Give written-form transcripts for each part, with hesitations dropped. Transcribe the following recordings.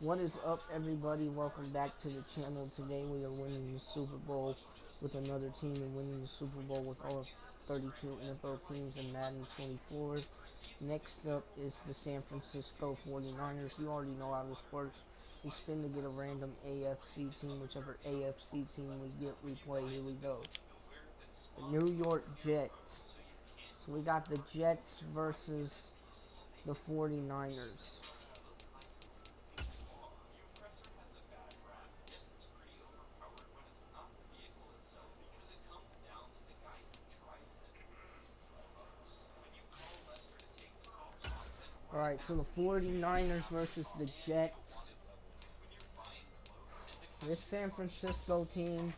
What is up, everybody? Welcome back to the channel. Today we are winning the Super Bowl with another team and winning the Super Bowl with all 32 NFL teams in Madden 24. Next up is the San Francisco 49ers. You already know how this works. We spin to get a random AFC team. Whichever AFC team we get, we play. Here we go. The New York Jets. So we got the Jets versus the 49ers. Alright, so the 49ers versus the Jets. This San Francisco team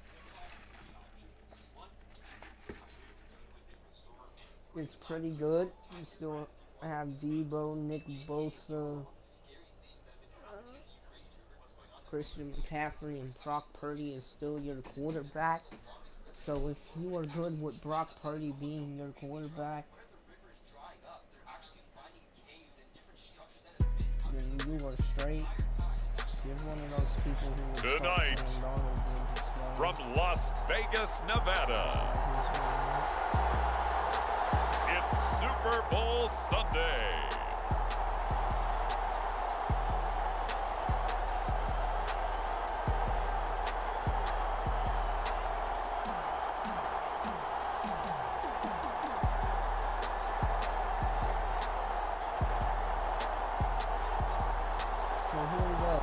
is pretty good. We still have Debo, Nick Bosa, Christian McCaffrey, and Brock Purdy is still your quarterback. So if you are good with Brock Purdy being your quarterback, then you are straight. You're one of those people who tonight from Las Vegas, Nevada. It's Super Bowl Sunday. So here we go.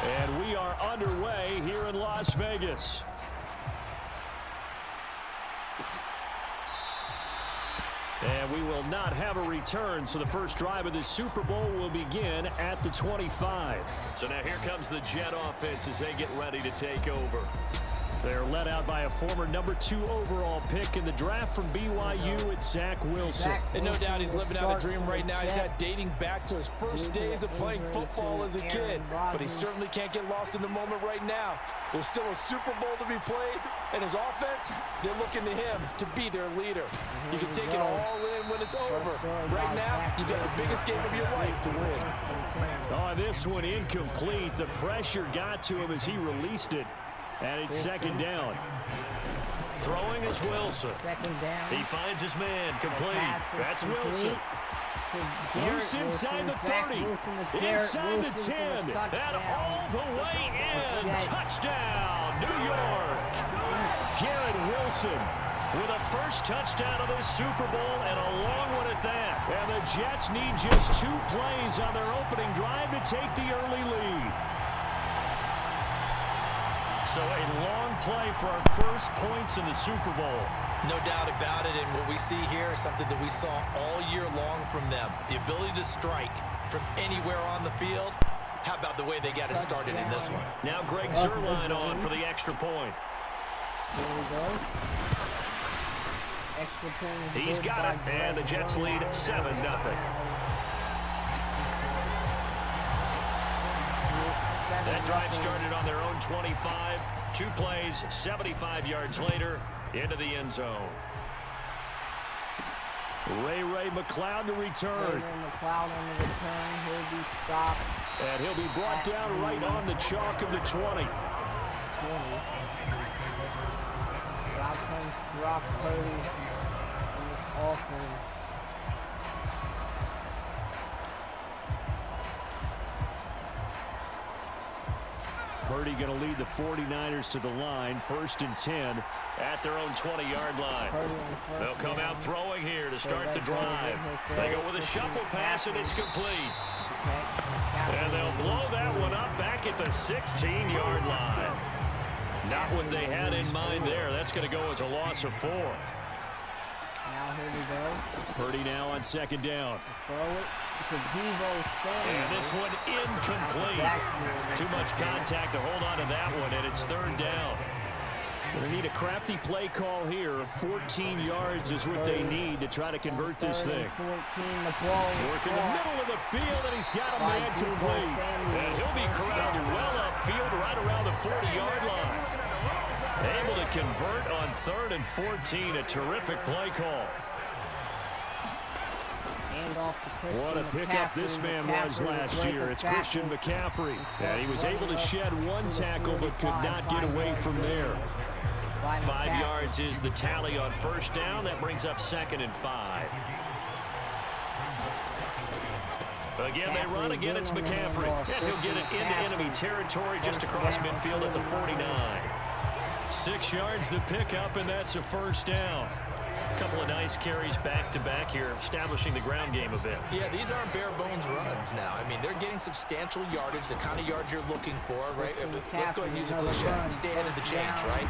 And we are underway here in Las Vegas. And we will not have a return, so the first drive of the Super Bowl will begin at the 25. So now here comes the Jet offense as they get ready to take over. They're led out by a former #2 overall pick in the draft from BYU. It's Zach Wilson. And no doubt he's living out a dream right now. He's had dating back to his first days of playing football as a kid. But he certainly can't get lost in the moment right now. There's still a Super Bowl to be played. And his offense, they're looking to him to be their leader. You can take it all in when it's over. Right now, you've got the biggest game of your life to win. Oh, this one incomplete. The pressure got to him as he released it. And it's second down. Throwing is Wilson. Second down. He finds his man. Complete. That's Wilson. Loose inside the 30. Inside the 10. And all the way in. Touchdown, New York. Garrett Wilson with a first touchdown of this Super Bowl and a long one at that. And the Jets need just 2 plays on their opening drive to take the early lead. So a long play for our first points in the Super Bowl. No doubt about it, and what we see here is something that we saw all year long from them. The ability to strike from anywhere on the field. How about the way they got it started in this one? Now Greg Zuerlein on for the extra point. There we go. Extra point. He's got it, and the Jets lead 7-0. That drive started on their own 25. 2 plays, 75 yards later, into the end zone. Ray McCloud to return. Ray McCloud on the return. He'll be stopped. And he'll be brought down right on the chalk of the 20. Out comes Brock Purdy in this offense. Purdy going to lead the 49ers to the line. 1st and 10 at their own 20-yard line. They'll come out throwing here to start the drive. They go with a shuffle pass, and it's complete. And they'll blow that one up back at the 16-yard line. Not what they had in mind there. That's going to go as a loss of 4. Now here we go. Purdy now on second down. Throw it to Debo. And this one incomplete. Too much contact to hold on to that one, and it's 3rd down. Going to need a crafty play call here. 14 yards is what they need to try to convert this thing. 14, the ball work in the middle of the field, and he's got a man complete. And he'll be corralled well upfield right around the 40-yard line. Able to convert on 3rd and 14. A terrific play call. What a pickup this man was last year. It's Christian McCaffrey. And he was able to shed one tackle but could not get away from there. 5 yards is the tally on 1st down. That brings up 2nd and 5. Again, they run. Again, it's McCaffrey. And he'll get it into enemy territory just across midfield at the 49. 6 yards the pickup, and that's a 1st down. A couple of nice carries back-to-back here, establishing the ground game a bit. Yeah, these aren't bare-bones runs now. I mean, they're getting substantial yardage, the kind of yards you're looking for, right? Let's go ahead and use a cliche. Stay ahead of the change, right?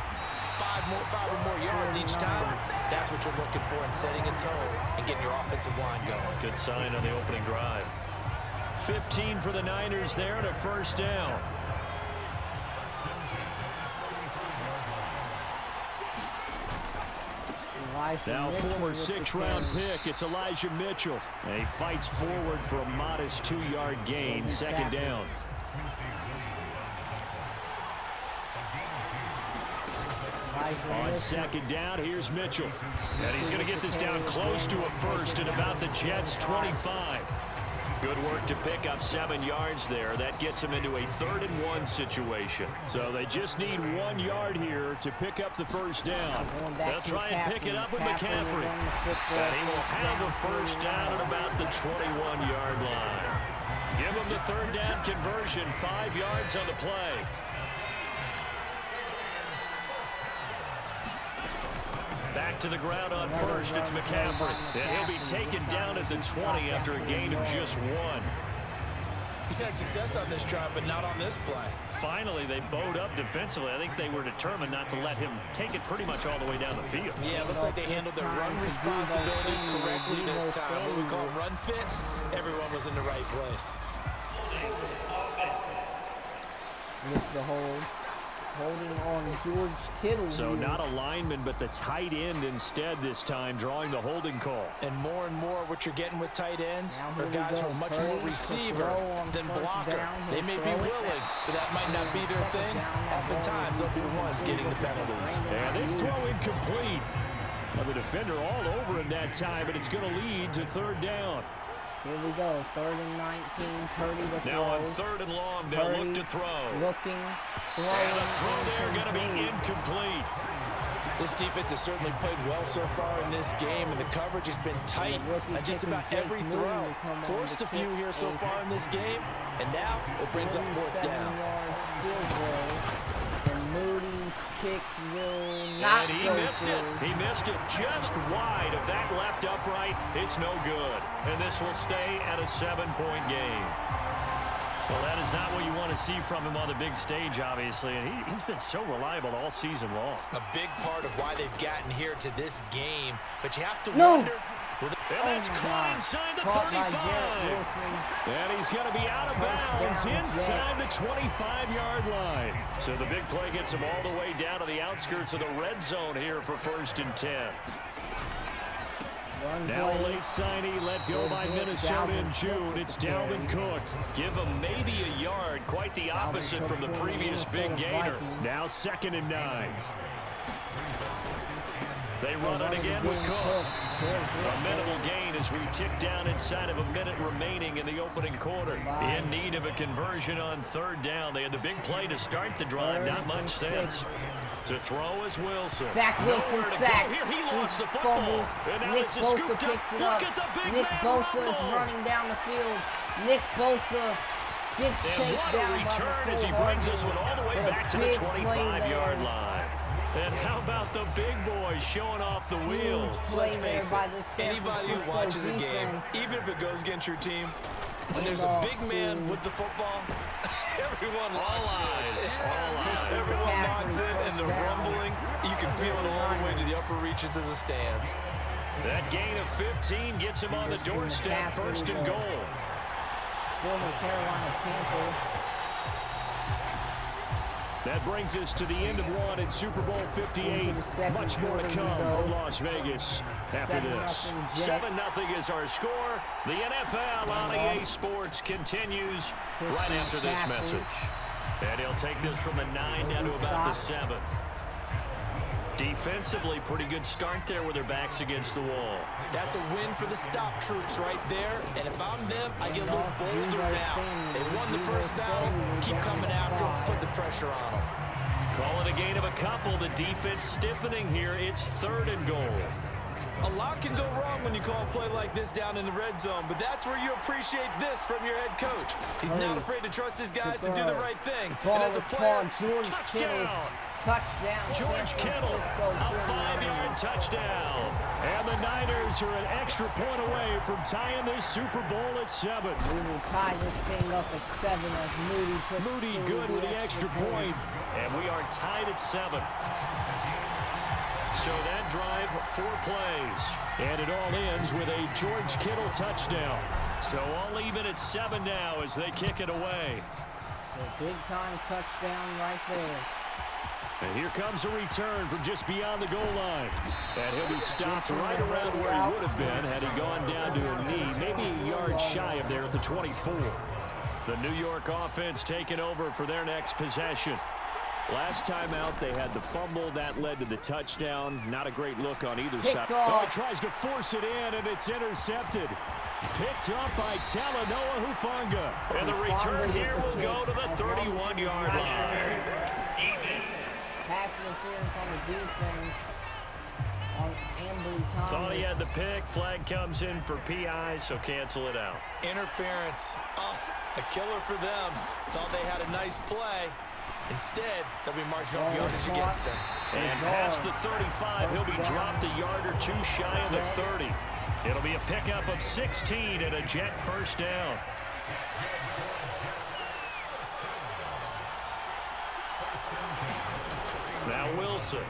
5 or more yards each time. That's what you're looking for in setting a tone and getting your offensive line going. Good sign on the opening drive. 15 for the Niners there and a 1st down. Now former 6th-round pick, it's Elijah Mitchell. And he fights forward for a modest 2-yard gain, 2nd down. On 2nd down, here's Mitchell. And he's going to get this down close to a 1st at about the Jets' 25. Good work to pick up 7 yards there. That gets them into a 3rd and 1 situation. So they just need 1 yard here to pick up the 1st down. They'll try and pick it up with McCaffrey. And he will have a 1st down at about the 21-yard line. Give him the 3rd down conversion, 5 yards on the play. Back to the ground on 1st, it's McCaffrey. And he'll be taken down at the 20 after a gain of just 1. He's had success on this drive, but not on this play. Finally, they bowed up defensively. I think they were determined not to let him take it pretty much all the way down the field. Yeah, it looks like they handled their run responsibilities correctly this time. What we call run fits, everyone was in the right place. With the hold. Holding on George Kittle. So not a lineman, but the tight end instead this time, drawing the holding call. And more what you're getting with tight ends are guys who are much more receiver than blocker. They may be willing, but that might not be their thing. Oftentimes, they'll be the ones getting the penalties. And this throw incomplete. Now the defender all over him that time, but it's going to lead to 3rd down. Here we go, 3rd and 19, Purdy to throw. Now on 3rd and long, they'll look to throw. Looking, throwing. And a throw there going to be incomplete. This defense has certainly played well so far in this game, and the coverage has been tight on just about every throw. Forced a few here so far in this game, and now it brings up 4th down. Moody's kick will not go. And he missed it. He missed it just wide of that left upright. It's no good. And this will stay at a 7-point game. Well, that is not what you want to see from him on the big stage, obviously. And he's been so reliable all season long. A big part of why they've gotten here to this game. But you have to wonder. And that's caught inside the 35. And he's going to be out of bounds inside the 25-yard line. So the big play gets him all the way down to the outskirts of the red zone here for 1st and 10. Now a late signee let go by Minnesota in June. It's Dalvin Cook. Give him maybe a yard. Quite the opposite from the previous big gainer. Now 2nd and 9. They run it again with Cook. A minimal gain as we tick down inside of a minute remaining in the opening quarter. In need of a conversion on 3rd down. They had the big play to start the drive. Not much sense. To throw is Wilson. Zach Wilson sacked. Here he lost the football. And Nick Bosa picks it up. Look at the big Nick man Bosa is rumble. running down the field. Nick Bosa gets chased down by the return as he brings this one all the way back to the 25-yard line. And how about the big boys showing off the wheels? Let's face it, anybody who watches a game, even if it goes against your team, when there's a big man with the football, everyone locks in. Everyone locks in, and the rumbling, you can feel it all the way to the upper reaches of the stands. That gain of 15 gets him on the doorstep, 1st and goal. Former Carolina Panther. That brings us to the end of one in Super Bowl 58. Much more to come from Las Vegas after this. 7-0 is our score. The NFL on EA Sports continues right after this message. And he'll take this from the 9 down to about the 7. Defensively, pretty good start there with their backs against the wall. That's a win for the stop troops right there. And if I'm them, I get a little bolder now. They won the first battle. Keep coming after them. Put the pressure on them. Call it a gain of a couple. The defense stiffening here. It's 3rd and goal. A lot can go wrong when you call a play like this down in the red zone, but that's where you appreciate this from your head coach. He's not afraid to trust his guys to do the right thing. And as a player, touchdown. George Kittle, a 5-yard touchdown. And the Niners are an extra point away from tying this Super Bowl at 7. We will tie this thing up at 7 as Moody good with the extra point. And we are tied at 7. So that drive, 4 plays. And it all ends with a George Kittle touchdown. So all even at 7 now as they kick it away. So big-time touchdown right there. And here comes a return from just beyond the goal line. And he'll be stopped right around where he would have been had he gone down to a knee, maybe a yard shy of there at the 24. The New York offense taking over for their next possession. Last time out, they had the fumble. That led to the touchdown. Not a great look on either side. Oh, he tries to force it in, and it's intercepted. Picked up by Talanoa Hufanga. And the return here will go to the 31-yard line. Pass interference on the defense on Ambry Thomas. Thought he had the pick. Flag comes in for PI, so cancel it out. Interference. Oh, a killer for them. Thought they had a nice play. Instead, they'll be marching off yardage against them. And past the 35, he'll be dropped a yard or two shy of the 30. It'll be a pickup of 16 and a Jet first down. Now Wilson.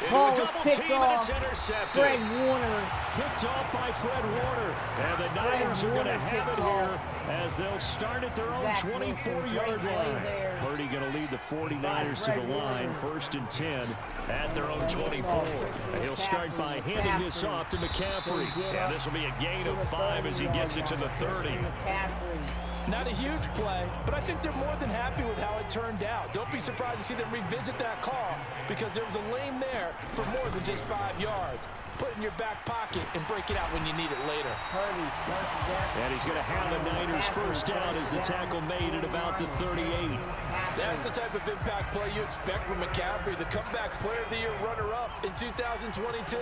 Ball is picked team, off. and it's intercepted. Fred Warner. Picked off by Fred Warner. And the Niners are going to have it here as they'll start at their own 24-yard line. Purdy going to lead the 49ers to the line. 1st and 10 at their own 24. And he'll start by handing this off to McCaffrey. And this will be a gain of 5 as he gets it to the 30. Not a huge play, but I think they're more than happy with how it turned out. Don't be surprised to see them revisit that call because there was a lane there for more than just 5 yards. Put it in your back pocket and break it out when you need it later. And he's going to have the Niners first down as the tackle made at about the 38. That's the type of impact play you expect from McCaffrey, the comeback player of the year runner-up in 2022.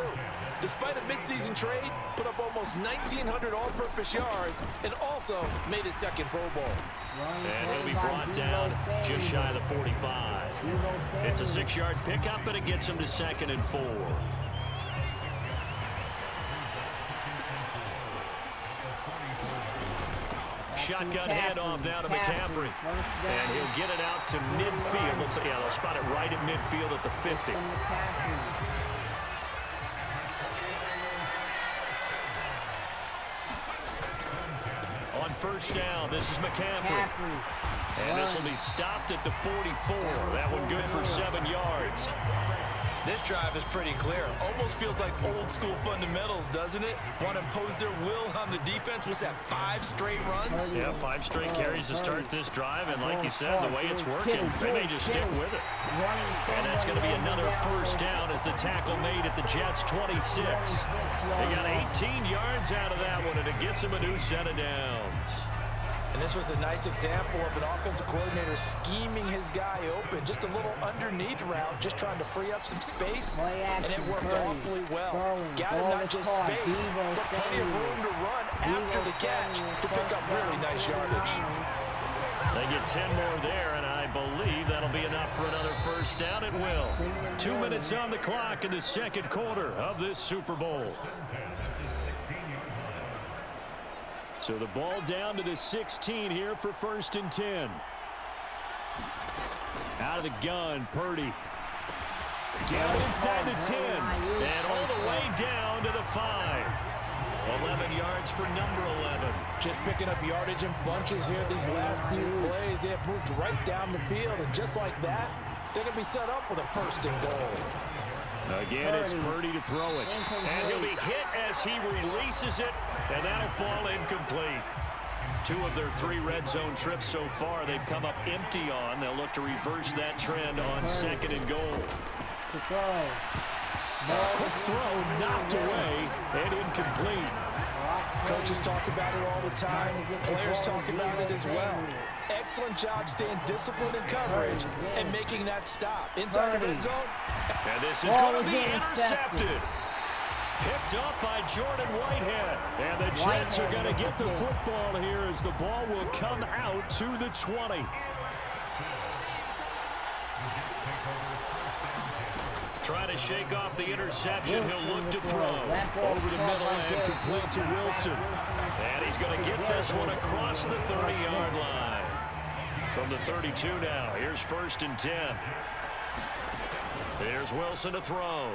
Despite a midseason trade, put up almost 1,900 all-purpose yards and also made his 2nd Pro Bowl. And he'll be brought down just shy of the 45. It's a 6-yard pickup, and it gets him to 2nd and 4. Shotgun handoff now to McCaffrey. And he'll get it out to midfield. They'll spot it right at midfield at the 50. On first down, this is McCaffrey. And this will be stopped at the 44. That one good for 7 yards. This drive is pretty clear. Almost feels like old school fundamentals, doesn't it? Want to impose their will on the defense. Was that 5 straight runs? Yeah, 5 straight carries to start this drive. And like you said, the way it's working, they may just stick with it. And that's going to be another first down as the tackle made at the Jets' 26. They got 18 yards out of that one, and it gets them a new set of downs. And this was a nice example of an offensive coordinator scheming his guy open. Just a little underneath route, just trying to free up some space. And it worked awfully well. Gathered not just space, but plenty of room to run after the catch to pick up really nice yardage. They get 10 more there, and I believe that'll be enough for another first down. It will. 2 minutes on the clock in the 2nd quarter of this Super Bowl. So the ball down to the 16 here for 1st and 10. Out of the gun, Purdy. Down inside the 10. And all the way down to the 5. 11 yards for number 11. Just picking up yardage in bunches here. These last few plays, they have moved right down the field. And just like that, they're going to be set up with a 1st and goal. Again, it's Purdy to throw it. And he'll be hit as he releases it, and that'll fall incomplete. 2 of their 3 red zone trips so far, they've come up empty on. They'll look to reverse that trend on 2nd and goal. A quick throw knocked away and incomplete. Coaches talk about it all the time. Players talk about it as well. Excellent job staying disciplined in coverage and making that stop. Inside the red zone. And this is going to be intercepted. Picked up by Jordan Whitehead. And the Jets are going to get the football here as the ball will come out to the 20. Trying to shake off the interception. He'll look to throw. Over the middle and complete to Wilson. And he's going to get this one across the 30-yard line. From the 32 now. Here's 1st and 10. Here's Wilson to throw.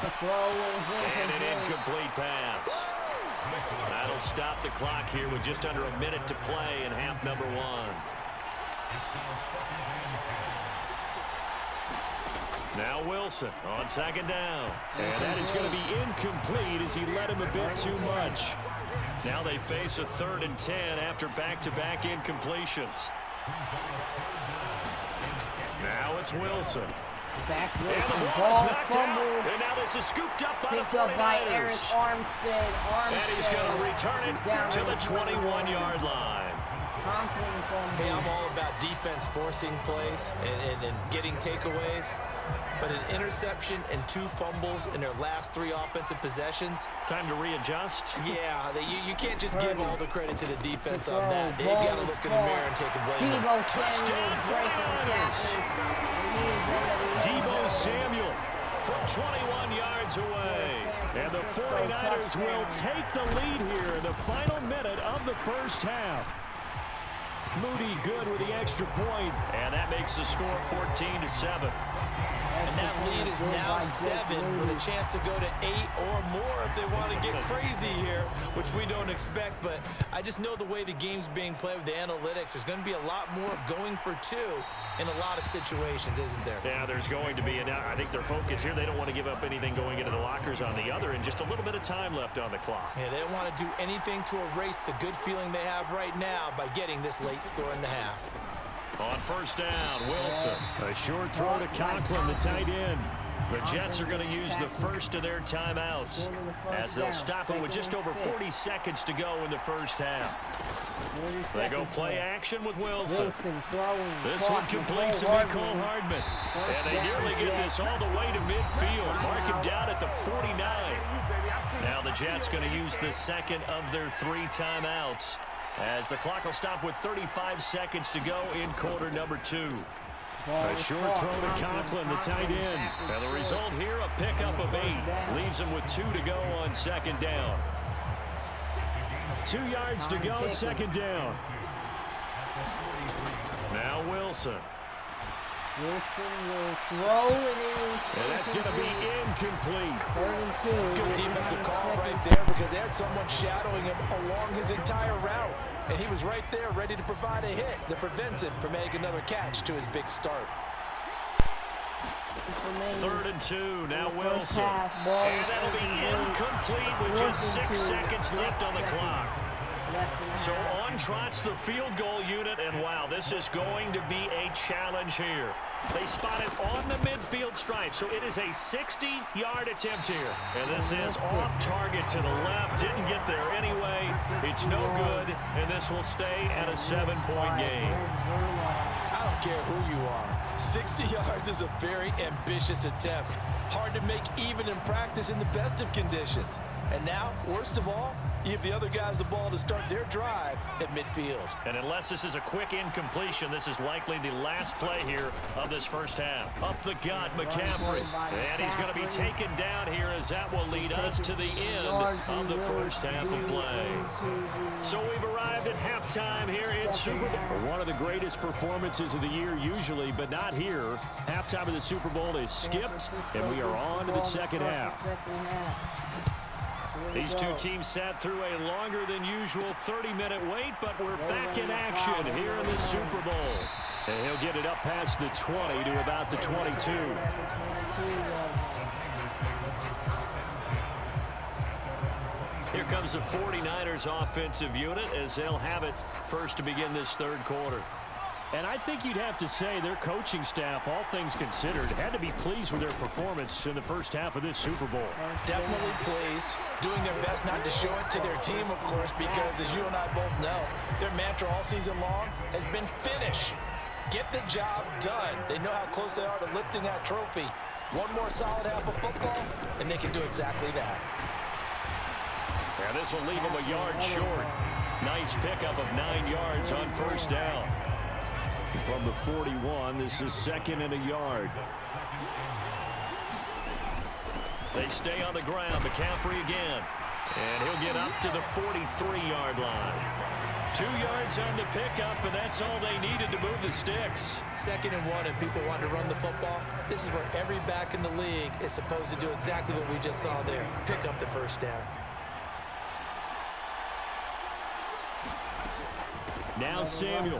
And an incomplete pass. That'll stop the clock here with just under a minute to play in half number 1. Now Wilson on 2nd down. And that is going to be incomplete as he led him a bit too much. Now they face a 3rd and 10 after back-to-back incompletions. Now it's Wilson. Back and the ball is knocked out. And now this is scooped up by the 49ers. And he's going to return it to the 21-yard line. Hey, I'm all about defense forcing plays and getting takeaways. But an interception and 2 fumbles in their last 3 offensive possessions. Time to readjust. Yeah, you can't just give all the credit to the defense on that. They've got to look in the mirror and take a blame. Touchdown 49ers. Deebo Samuel from 21 yards away. And the 49ers will take the lead here in the final minute of the 1st half. Moody good with the extra point. And that makes the score 14-7. And that lead is now 7 with a chance to go to 8 or more if they want to get crazy here, which we don't expect. But I just know the way the game's being played with the analytics, there's going to be a lot more of going for 2 in a lot of situations, isn't there? Yeah, there's going to be. And I think their focus here, they don't want to give up anything going into the lockers on the other, and just a little bit of time left on the clock. Yeah, they don't want to do anything to erase the good feeling they have right now by getting this late score in the half. On 1st down, Wilson. A short throw to Conklin, the tight end. The Jets are going to use the first of their timeouts as they'll stop it with just over 40 seconds to go in the 1st half. They go play action with Wilson. This one complete to Mecole Hardman. And they nearly get this all the way to midfield. Mark him down at the 49. Now the Jets going to use the 2nd of their 3 timeouts, as the clock will stop with 35 seconds to go in quarter number 2. A short throw to Conklin, the tight end. And the result here, a pickup of 8. Leaves him with 2 to go on 2nd down. 2 yards to go, 2nd down. Now Wilson. Wilson will throw it in. And that's going to be incomplete. Good defensive call right there, because they had someone shadowing him along his entire route. And he was right there ready to provide a hit that prevents him from making another catch to his big start. 3rd and 2, now Wilson. And that'll be incomplete with just 6 seconds left on the clock. So on trots the field goal unit, and wow, this is going to be a challenge here. They spot it on the midfield stripe, so it is a 60-yard attempt here. And this is off target to the left, didn't get there anyway. It's no good, and this will stay at a 7-point game. I don't care who you are. 60 yards is a very ambitious attempt. Hard to make even in practice in the best of conditions. And now, worst of all, you give the other guys the ball to start their drive at midfield. And unless this is a quick incompletion, this is likely the last play here of this 1st half. Up the gut, McCaffrey. And he's going to be taken down here, as that will lead us to the end of the first half of play. So we've arrived at halftime here in Super Bowl. One of the greatest performances of the year usually, but not here. Halftime of the Super Bowl is skipped, and we are on to the second half. These two teams sat through a longer than usual 30-minute wait, but we're back in action here in the Super Bowl. And he'll get it up past the 20 to about the 22. Here comes the 49ers offensive unit as they'll have it first to begin this third quarter. And I think you'd have to say their coaching staff, all things considered, had to be pleased with their performance in the first half of this Super Bowl. Definitely pleased, doing their best not to show it to their team, of course, because as you and I both know, their mantra all season long has been finish. Get the job done. They know how close they are to lifting that trophy. One more solid half of football, and they can do exactly that. Yeah, this will leave them a yard short. Nice pickup of 9 yards on first down. From the 41, this is second and a yard. They stay on the ground. McCaffrey again. And he'll get up to the 43-yard line. 2 yards on the pickup, and that's all they needed to move the sticks. 2nd and 1, and people want to run the football. This is where every back in the league is supposed to do exactly what we just saw there. Pick up the first down. Now Samuel.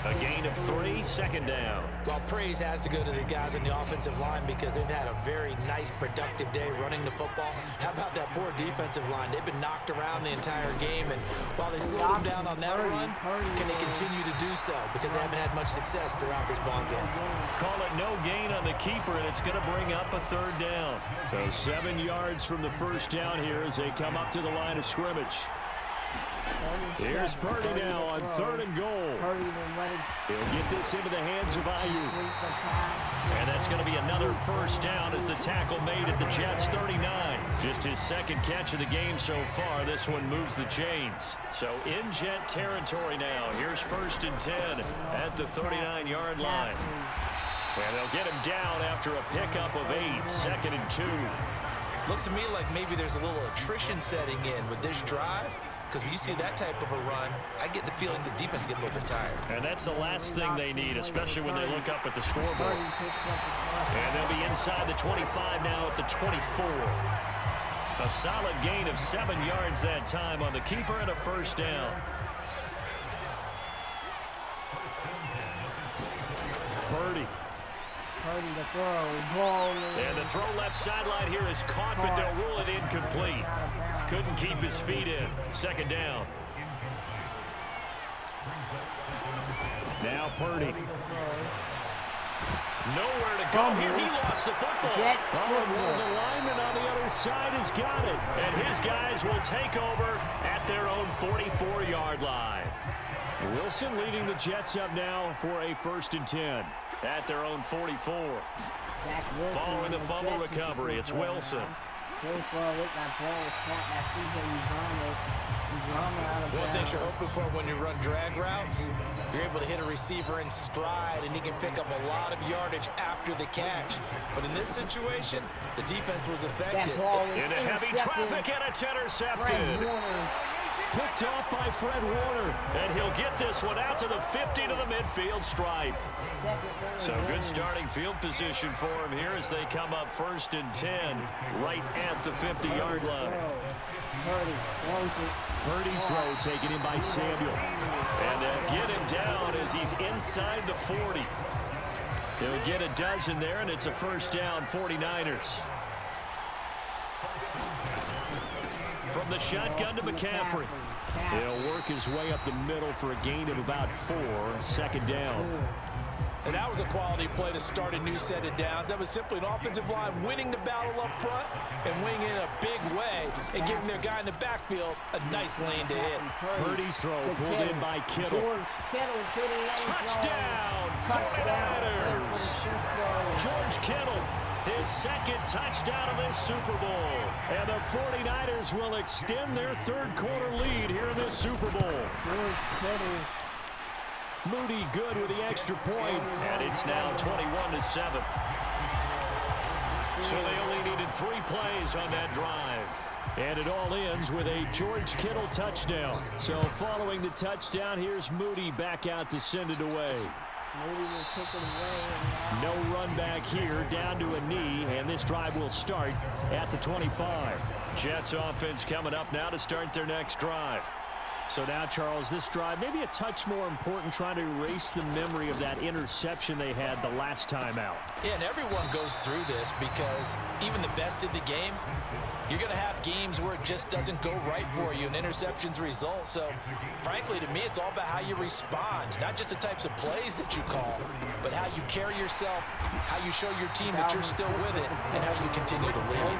A gain of 3, second down. Well, praise has to go to the guys on the offensive line because they've had a very nice, productive day running the football. How about that poor defensive line? They've been knocked around the entire game, and while they slowed them down on that run, can they continue to do so? Because they haven't had much success throughout this ball game. Call it no gain on the keeper, and it's going to bring up a third down. So 7 yards from the first down here as they come up to the line of scrimmage. Here's Purdy now on 3rd and goal. He'll get this into the hands of Ayuk. And that's going to be another first down as the tackle made at the Jets' 39. Just his second catch of the game so far. This one moves the chains. So in Jet territory now. Here's 1st and 10 at the 39-yard line. And they'll get him down after a pickup of 8, 2nd and 2. Looks to me like maybe there's a little attrition setting in with this drive. Because when you see that type of a run, I get the feeling the defense getting a little bit tired. And that's the last thing they need, especially when they look up at the scoreboard. And they'll be inside the 25 now at the 24. A solid gain of 7 yards that time on the keeper and a first down. Purdy. And the throw left sideline here is caught, but they'll rule it incomplete. Couldn't keep his feet in. 2nd down. Now Purdy. Nowhere to go here. He lost the football. The lineman on the other side has got it. And his guys will take over at their own 44-yard line. Wilson leading the Jets up now for a 1st and 10 at their own 44. Following the fumble recovery, it's Wilson. One thing you're hoping for when you run drag routes, you're able to hit a receiver in stride, and he can pick up a lot of yardage after the catch. But in this situation, the defense was affected. In a heavy traffic, and it's intercepted. Picked off by Fred Warner, and he'll get this one out to the 50 to the midfield stripe. So good starting field position for him here as they come up 1st and 10 right at the 50-yard line. Purdy's throw taken in by Samuel. And they'll get him down as he's inside the 40. He'll get a dozen there, and it's a first down, 49ers. From the shotgun to McCaffrey. He'll work his way up the middle for a gain of about 4, 2nd down. And that was a quality play to start a new set of downs. That was simply an offensive line winning the battle up front and winning in a big way and giving their guy in the backfield a nice lane to hit. Purdy's throw pulled in by Kittle. Touchdown, 49ers. George Kittle, his 2nd touchdown of this Super Bowl. And the 49ers will extend their 3rd quarter lead here in this Super Bowl. Moody good with the extra point, and it's now 21-7. So they only needed 3 plays on that drive. And it all ends with a George Kittle touchdown. So following the touchdown, here's Moody back out to send it away. Moody will kick it away. No run back here, down to a knee, and this drive will start at the 25. Jets offense coming up now to start their next drive. So now, Charles, this drive maybe a touch more important, trying to erase the memory of that interception they had the last time out. Yeah, and everyone goes through this because even the best in the game, you're going to have games where it just doesn't go right for you and interceptions result. So, frankly, to me, it's all about how you respond, not just the types of plays that you call, but how you carry yourself, how you show your team that you're still with it, and how you continue to lead.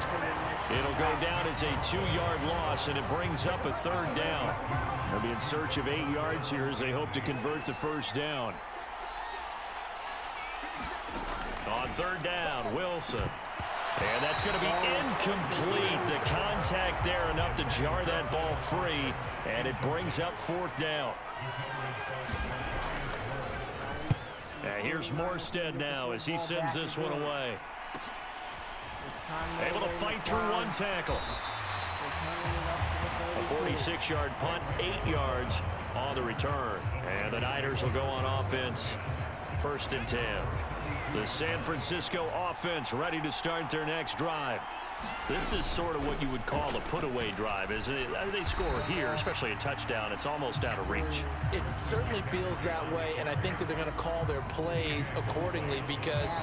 It'll go down as a 2-yard loss, and it brings up a 3rd down. They'll be in search of 8 yards here as they hope to convert the 1st down. On 3rd down, Wilson. And that's going to be incomplete. The contact there enough to jar that ball free, and it brings up 4th down. And here's Morstead now as he sends this one away. Able to fight through 1 tackle. A 46-yard punt, 8 yards on the return. And the Niners will go on offense, 1st and 10. The San Francisco offense ready to start their next drive. This is sort of what you would call a put-away drive, isn't it? They score here, especially a touchdown. It's almost out of reach. It certainly feels that way, and I think that they're going to call their plays accordingly because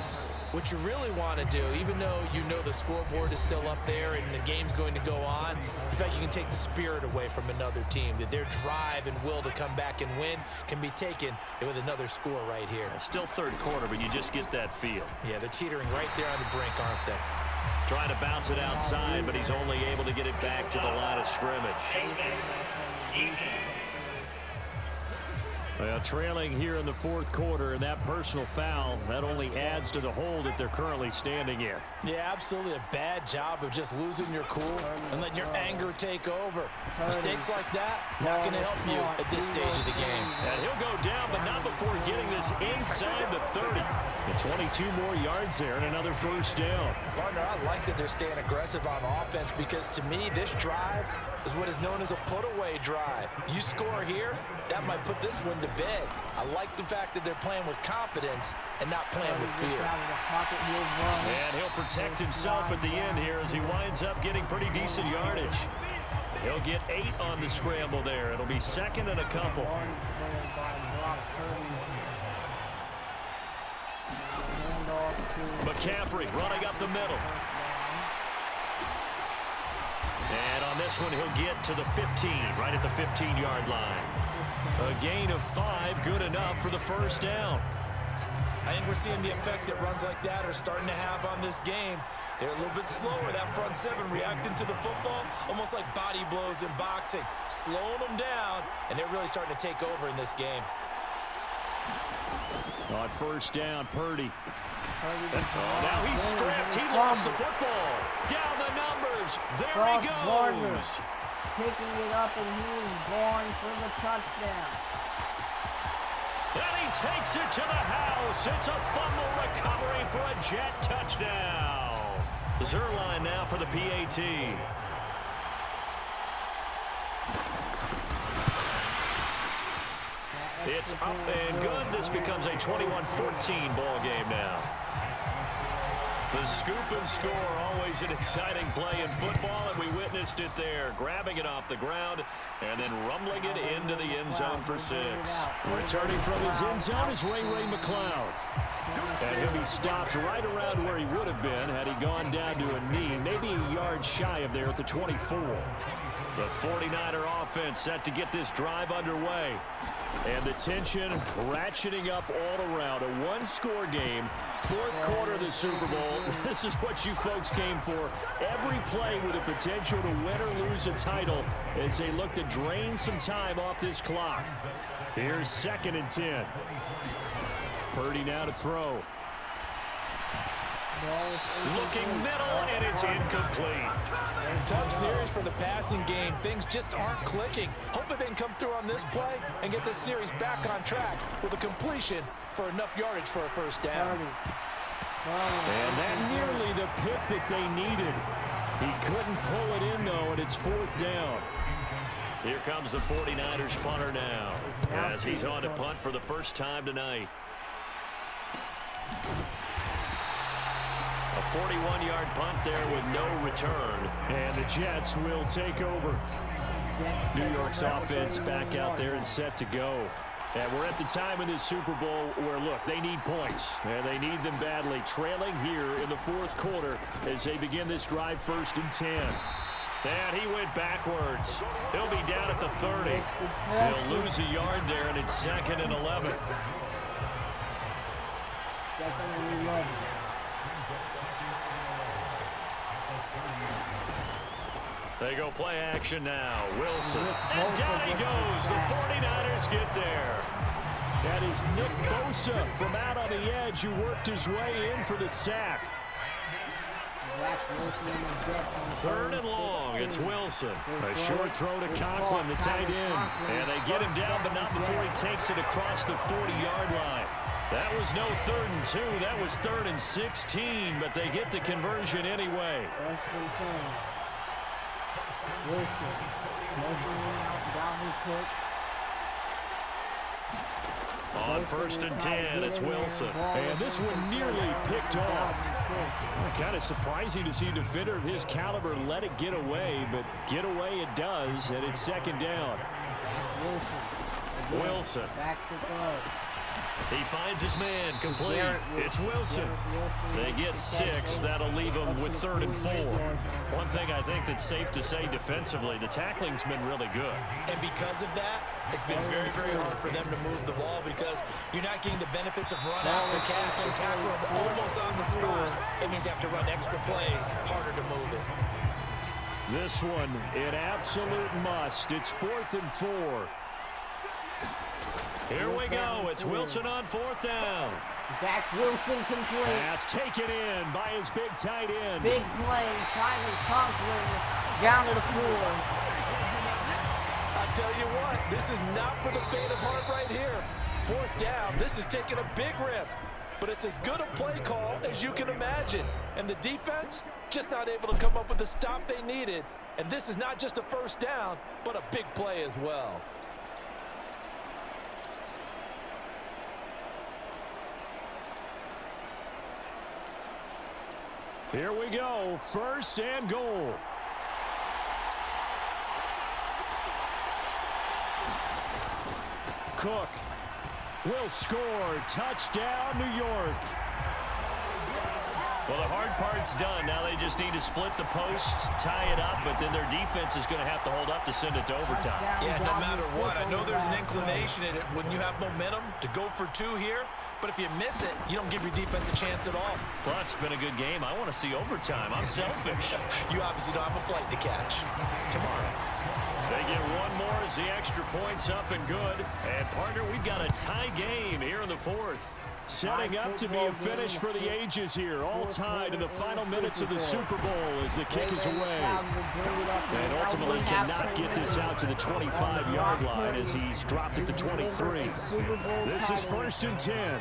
what you really want to do, even though you know the scoreboard is still up there and the game's going to go on, in fact, you can take the spirit away from another team, that their drive and will to come back and win can be taken with another score right here. Still 3rd quarter, but you just get that feel. Yeah, they're teetering right there on the brink, aren't they? Trying to bounce it outside, but he's only able to get it back to the line of scrimmage. Well, trailing here in the 4th quarter, and that personal foul, that only adds to the hole that they're currently standing in. Yeah, absolutely a bad job of just losing your cool and letting your anger take over. Mistakes like that, not going to help you at this stage of the game. And he'll go down, but not before getting this inside the 30. And 22 more yards there and another 1st down. Partner, I like that they're staying aggressive on offense because to me, this drive is what is known as a put-away drive. You score here, that might put this one to bed. I like the fact that they're playing with confidence and not playing with fear. And he'll protect himself at the end here as he winds up getting pretty decent yardage. He'll get 8 on the scramble there. It'll be 2nd and a couple. McCaffrey running up the middle. And on this one, he'll get to the 15, right at the 15-yard line. A gain of 5, good enough for the 1st down. I think we're seeing the effect that runs like that are starting to have on this game. They're a little bit slower, that front 7 reacting to the football, almost like body blows in boxing, slowing them down, and they're really starting to take over in this game. On 1st down, Purdy. Now he's stripped. He lost the football. Down the numbers. There he goes. Picking it up, and he's going for the touchdown. And he takes it to the house. It's a fumble recovery for a Jet touchdown. Zerline now for the PAT. It's up and good. This becomes a 21-14 ball game now. The scoop and score, always an exciting play in football, and we witnessed it there. Grabbing it off the ground and then rumbling it into the end zone for 6. Returning from his end zone is Ray McCloud. And he'll be stopped right around where he would have been had he gone down to a knee, maybe a yard shy of there at the 24. The 49er offense set to get this drive underway. And the tension ratcheting up all around. A one-score game, 4th quarter of the Super Bowl. This is what you folks came for. Every play with the potential to win or lose a title as they look to drain some time off this clock. Here's 2nd and 10. Purdy now to throw. Looking middle, and it's incomplete. Tough series for the passing game. Things just aren't clicking. Hopefully they can come through on this play and get this series back on track with a completion for enough yardage for a first down. And that nearly the pick that they needed. He couldn't pull it in, though, and it's fourth down. Here comes the 49ers punter now, as he's on to punt for the first time tonight. A 41-yard punt there with no return. And the Jets will take over. New York's offense back out there and set to go. And we're at the time in this Super Bowl where, look, they need points. And they need them badly. Trailing here in the fourth quarter as they begin this drive, 1st and 10. And he went backwards. He'll be down at the 30. He'll lose a yard there, and it's 2nd and 11. 2nd and 11. They go play action now. Wilson. And down he goes. The 49ers get there. That is Nick Bosa from out on the edge who worked his way in for the sack. 3rd and long. It's Wilson. A short throw to Conklin, the tight end. And they get him down, but not before he takes it across the 40-yard line. That was no 3rd and 2. That was 3rd and 16, but they get the conversion anyway. Wilson, motioning out, Dalvin Cook. On 1st and 10, it's Wilson. And this one nearly picked off. Kind of surprising to see a defender of his caliber let it get away, but get away it does, and it's 2nd down. Wilson. Back to throw. He finds his man complete. It's Wilson. They get 6. That'll leave them with 3rd and 4. One thing I think that's safe to say defensively, the tackling's been really good. And because of that, it's been very, very hard for them to move the ball because you're not getting the benefits of run after catch. You tackle them almost on the spot. It means you have to run extra plays, harder to move it. This one, an absolute must. It's 4th and 4. Here we go. It's Wilson on 4th down. Zach Wilson complete. Pass taken in by his big tight end. Big play. Tyler Conklin down to the floor. I tell you what, this is not for the faint of heart right here. 4th down. This is taking a big risk. But it's as good a play call as you can imagine. And the defense just not able to come up with the stop they needed. And this is not just a first down, but a big play as well. Here we go, 1st and goal. Cook will score. Touchdown, New York. Well, the hard part's done. Now they just need to split the posts, tie it up, but then their defense is going to have to hold up to send it to overtime. Yeah, no matter what. I know there's an inclination in it when you have momentum to go for 2 here, but if you miss it, you don't give your defense a chance at all. Plus, it's been a good game. I want to see overtime. I'm selfish. You obviously don't have a flight to catch. Tomorrow. They get one more as the extra point's up and good. And, partner, we've got a tie game here in the 4th. Setting up to be a finish for the ages here. All tied in the final minutes of the Super Bowl as the kick is away. And ultimately cannot get this out to the 25-yard line as he's dropped it to 23. This is 1st and 10.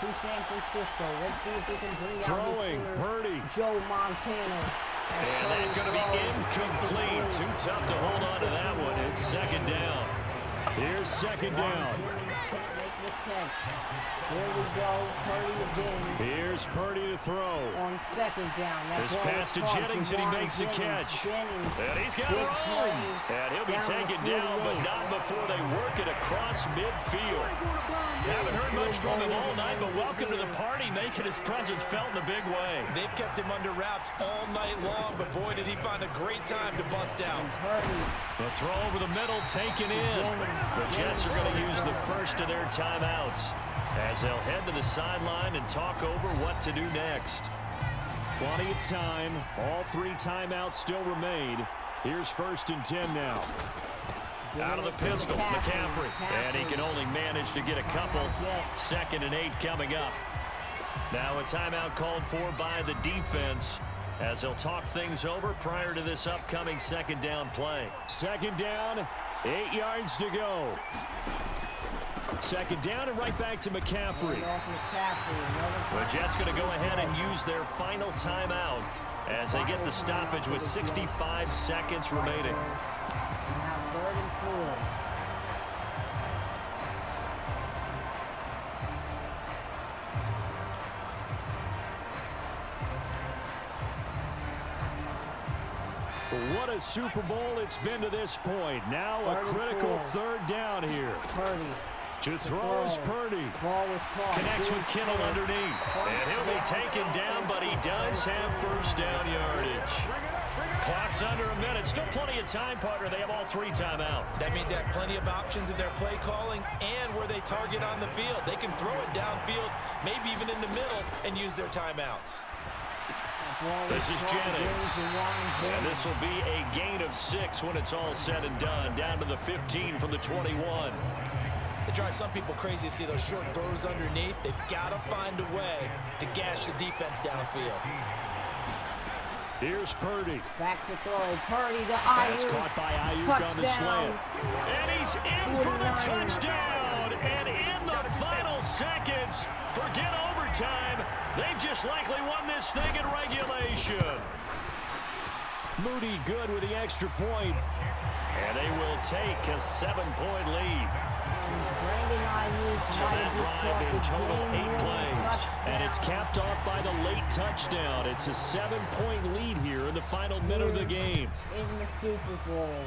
To San Francisco. Let's see if they can bring throwing, out Purdy. Joe Montana. And that's going to be incomplete. Too tough to hold on to that one. It's 2nd down. Here's 2nd down. Here we go, Purdy again. Here's Purdy to throw. On 2nd down. This pass to Jennings, and he makes a catch. And he's got room. And he'll be taken down, but not before they work it across midfield. Haven't heard much from him all night, but welcome to the party, making his presence felt in a big way. They've kept him under wraps all night long, but boy, did he find a great time to bust out. The throw over the middle taken in. The Jets are going to use the first of their timeouts as they'll head to the sideline and talk over what to do next. Plenty of time. All 3 timeouts still remain. Here's 1st and 10 now. Out of the pistol, McCaffrey. And he can only manage to get a couple. 2nd and 8 coming up. Now a timeout called for by the defense as they'll talk things over prior to this upcoming second down play. Second down, 8 yards to go. Second down and right back to McCaffrey. The Jets going to go ahead and use their final timeout as they get the stoppage with 65 seconds remaining. What a Super Bowl it's been to this point. Now a critical third down here. To throw is Purdy. Connects with Kittle underneath. And he'll be taken down, but he does have first down yardage. Clock's under a minute. Still plenty of time, partner. They have all 3 timeout. That means they have plenty of options in their play calling and where they target on the field. They can throw it downfield, maybe even in the middle, and use their timeouts. This is Jennings. And this will be a gain of 6 when it's all said and done. Down to the 15 from the 21. It drives some people crazy to see those short throws underneath. They've got to find a way to gash the defense downfield. Here's Purdy. Back to throw. Purdy to Ayuk. That's caught by Ayuk on the slant. And he's in for the touchdown. And in the final seconds, forget overtime. They've just likely won this thing in regulation. Moody good with the extra point. And they will take a 7-point lead. So that drive in total 8 plays. And it's capped off by the late touchdown. It's a 7-point lead here in the final minute of the game. In the Super Bowl.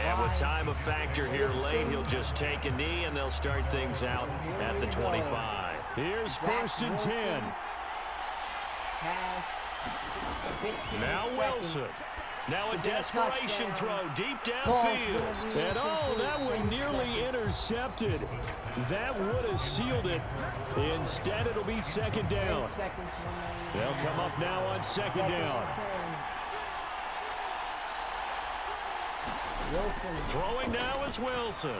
And with time a factor here late, he'll just take a knee and they'll start things out at the 25. Here's first and 10. Now Wilson. Now a desperation throw deep downfield. And oh, that one nearly intercepted. That would have sealed it. Instead, it'll be second down. They'll come up now on second down. Wilson. Throwing now is Wilson.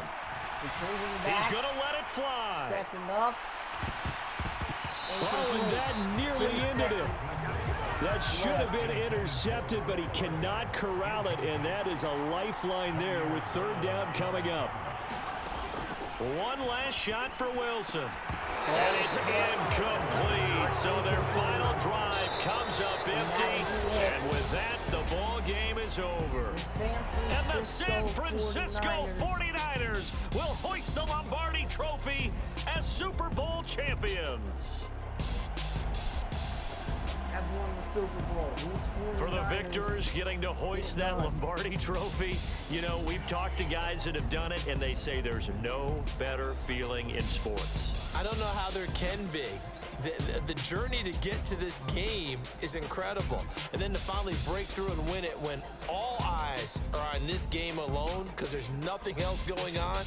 He's going to let it fly. Stepping up. Oh, and that nearly ended it. That should have been intercepted, but he cannot corral it, and that is a lifeline there with third down coming up. One last shot for Wilson. And it's incomplete. So their final drive comes up empty. And with that, the ball game is over. And the San Francisco 49ers will hoist the Lombardi Trophy as Super Bowl champions. Won the Super Bowl. For the victors getting to hoist that Lombardi Trophy, you know, we've talked to guys that have done it, and they say there's no better feeling in sports. I don't know how there can be. The journey to get to this game is incredible. And then to finally break through and win it when all eyes are on this game alone because there's nothing else going on,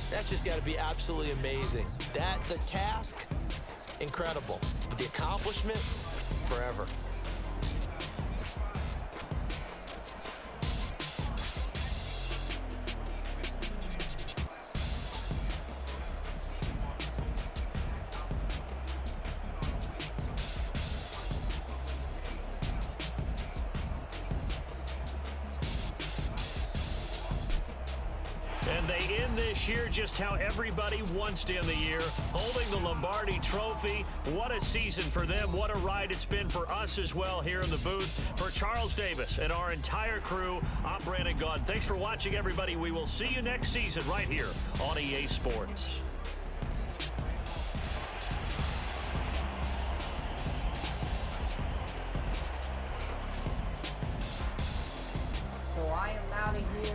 that's just got to be absolutely amazing. The task, incredible. But the accomplishment, forever. And they end this year just how everybody wants to end the year, holding the Lombardi Trophy. What a season for them. What a ride it's been for us as well here in the booth. For Charles Davis and our entire crew, I'm Brandon Gaudin. Thanks for watching, everybody. We will see you next season right here on EA Sports. So I am out of here.